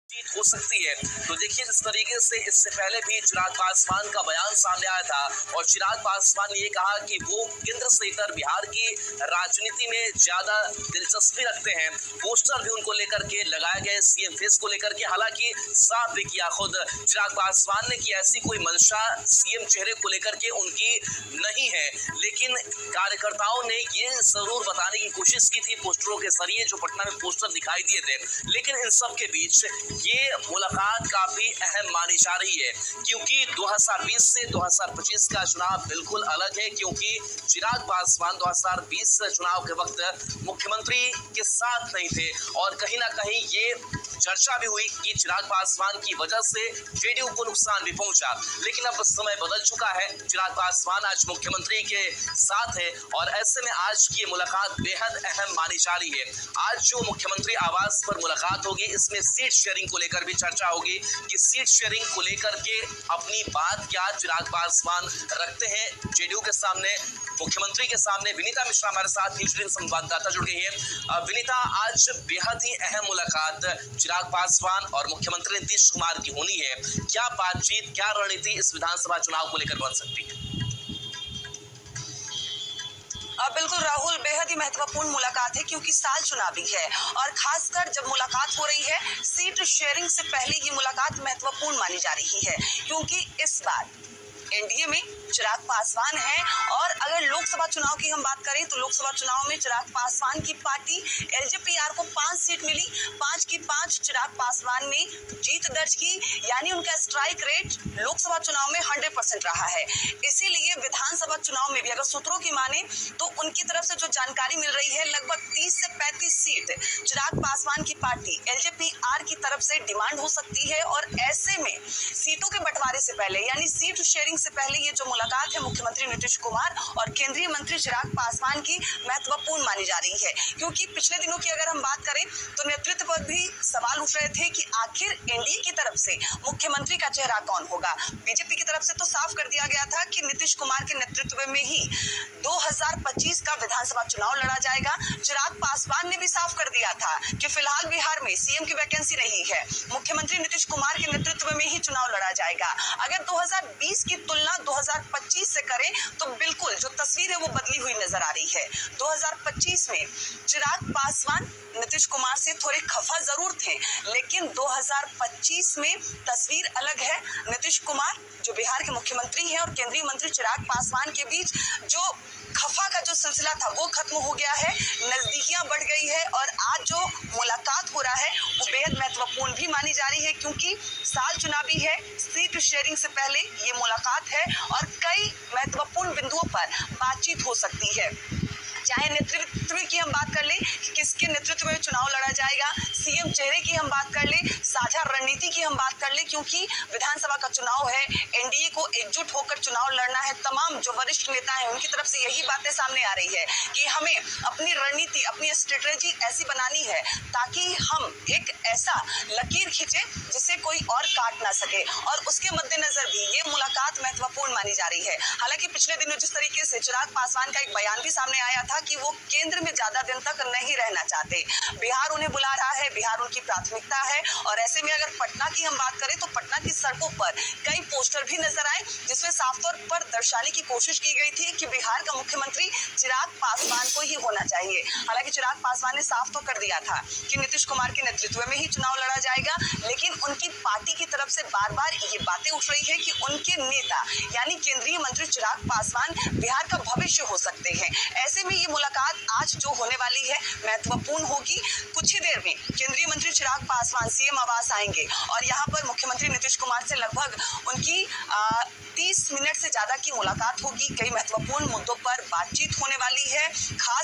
जीत हो सकती है। तो देखिए जिस तरीके से इससे पहले भी चिराग पासवान का बयान सामने आया था और चिराग पासवान ने ये कहा कि वो केंद्र से लेकर बिहार की राजनीति में ज्यादा दिलचस्पी रखते हैं। पोस्टर भी उनको लेकर के लगाए गए सीएम फेस को लेकर के, हालांकि साफ भी किया खुद चिराग पासवान ने कि ऐसी कोई मंशा सीएम चेहरे को लेकर के उनकी नहीं है, लेकिन कार्यकर्ताओं ने ये जरूर बताने की कोशिश की थी पोस्टरों के जरिए, जो पटना में पोस्टर दिखाई दिए थे। लेकिन इन सब के बीच ये मुलाकात काफी अहम मानी जा रही है, क्योंकि 2020 से 2025 का चुनाव बिल्कुल अलग है, क्योंकि चिराग पासवान 2020 चुनाव के वक्त मुख्यमंत्री के साथ नहीं थे और कहीं ना कहीं ये चर्चा भी हुई कि चिराग पासवान की वजह से जेडीयू को नुकसान भी पहुंचा। लेकिन अब समय बदल चुका है, चिराग पासवान आज मुख्यमंत्री के साथ है और ऐसे में आज की मुलाकात बेहद अहम मानी जा रही है। आज जो मुख्यमंत्री आवास पर मुलाकात होगी, इसमें सीट शेयरिंग को लेकर भी चर्चा होगी कि सीट शेयरिंग को लेकर के अपनी बात क्या चिराग पासवान रखते हैं जेडीयू के सामने, मुख्यमंत्री के सामने। विनीता मिश्रा हमारे साथ न्यूज टीवी संवाददाता जुड़ गई है। विनीता, आज बेहद ही अहम मुलाकात चिराग पासवान और मुख्यमंत्री नीतीश कुमार की होनी है। क्या बातचीत, क्या रणनीति इस विधानसभा चुनाव को लेकर बन सकती है? बिल्कुल राहुल, बेहद ही महत्वपूर्ण मुलाकात है क्योंकि साल चुनावी है और खासकर जब मुलाकात हो रही है सीट शेयरिंग से पहले ये मुलाकात महत्वपूर्ण मानी जा रही है, क्योंकि इस बार एनडीए में चिराग पासवान है और अगर लोकसभा चुनाव की हम बात करें तो लोकसभा चुनाव में चिराग पासवान की पार्टी एलजेपीआर को 5 सीट मिली, 5 की 5 चिराग पासवान ने जीत दर्ज की, यानी उनका स्ट्राइक रेट लोकसभा चुनाव में 100% रहा है। इसीलिए विधानसभा चुनाव में भी अगर सूत्रों की माने तो उनकी तरफ से जो जानकारी मिल रही है, लगभग 30 से 35 सीट चिराग पासवान की पार्टी एलजेपीआर की तरफ से डिमांड हो सकती है और ऐसे में सीटों के बंटवारे से पहले यानी सीट शेयरिंग से पहले ये जो मुलाकात है मुख्यमंत्री नीतीश कुमार और केंद्रीय मंत्री चिराग पासवान की महत्वपूर्ण मानी जा रही है, क्योंकि पिछले दिनों की अगर हम बात करें तो नेतृत्व पर भी सवाल उठ रहे थे कि आखिर एनडीए की तरफ से मुख्यमंत्री का चेहरा कौन होगा। बीजेपी की तरफ से तो साफ कर दिया गया था कि नीतीश कुमार के नेतृत्व में ही 2025 का विधानसभा चुनाव लड़ा जाएगा। चिराग पासवान ने भी साफ कर दिया था कि फिलहाल बिहार में सीएम की वैकेंसी नहीं है, मुख्यमंत्री नीतीश कुमार के नेतृत्व में ही चुनाव लड़ा जाएगा। अगर 2020 की तुलना 2025 से करें तो बिल्कुल जो तस्वीर है वो बदली हुई नजर आ रही है। 2025 में चिराग पासवान नीतीश कुमार से थोड़े खफा जरूर थे, लेकिन 2025 में तस्वीर अलग है। नीतीश कुमार जो बिहार के मुख्यमंत्री हैं और केंद्रीय मंत्री चिराग पासवान के बीच जो खफा का जो सिलसिला था वो खत्म हो गया है, नजदीकियां बढ़ गई है और आज जो मुलाकात हो रहा है वो बेहद महत्वपूर्ण भी मानी जा रही है, क्योंकि साल चुनावी है, सीट शेयरिंग से पहले ये मुलाकात है और कई महत्वपूर्ण बिंदुओं पर बातचीत हो सकती है। चाहे नेतृत्व की हम बात कर लें कि किसके नेतृत्व में चुनाव लड़ा जाएगा, सीएम चेहरे की हम बात कर लें, साझा रणनीति की हम बात कर लें, क्योंकि विधानसभा का चुनाव है, एनडीए को एकजुट होकर चुनाव लड़ना है। तमाम जो वरिष्ठ नेता हैं उनकी तरफ से यही बातें सामने आ रही है कि हमें अपनी रणनीति, अपनी स्ट्रेटेजी ऐसी बनानी है ताकि हम एक ऐसा लकीर खींचे जिसे कोई और काट ना सके, और उसके मद्देनजर भी ये मुलाकात महत्वपूर्ण मानी जा रही है। हालांकि पिछले दिनों जिस तरीके से चिराग पासवान का एक बयान भी सामने आया था कि वो केंद्र में ज्यादा दिन तक नहीं रहना चाहते, बिहार उन्हें बुला रहा है, बिहार उनकी प्राथमिकता है, और ऐसे में अगर पटना की हम बात करें तो पटना की सड़कों पर कई पोस्टर भी नजर आए जिसमें साफ तौर पर दर्शाने की कोशिश की गई थी कि बिहार का मुख्यमंत्री चिराग पासवान को ही होना चाहिए। हालांकि चिराग पासवान ने साफ तो कर दिया था कि नीतीश कुमार के नेतृत्व में ही चुनाव लड़ा जाएगा, लेकिन उनकी पार्टी की तरफ से बार बार ये बातें उठ रही है कि उनके नेता यानी केंद्रीय मंत्री चिराग पासवान बिहार का भविष्य हो सकते हैं। ऐसे में ये मुलाकात आज जो होने वाली है महत्वपूर्ण होगी। कुछ ही देर में केंद्रीय मंत्री चिराग पासवान सीएम आवास आएंगे और यहाँ पर मुख्यमंत्री नीतीश कुमार से लगभग उनकी 30 मिनट से ज्यादा की मुलाकात होगी। कई महत्वपूर्ण मुद्दों पर बातचीत होने वाली है, खास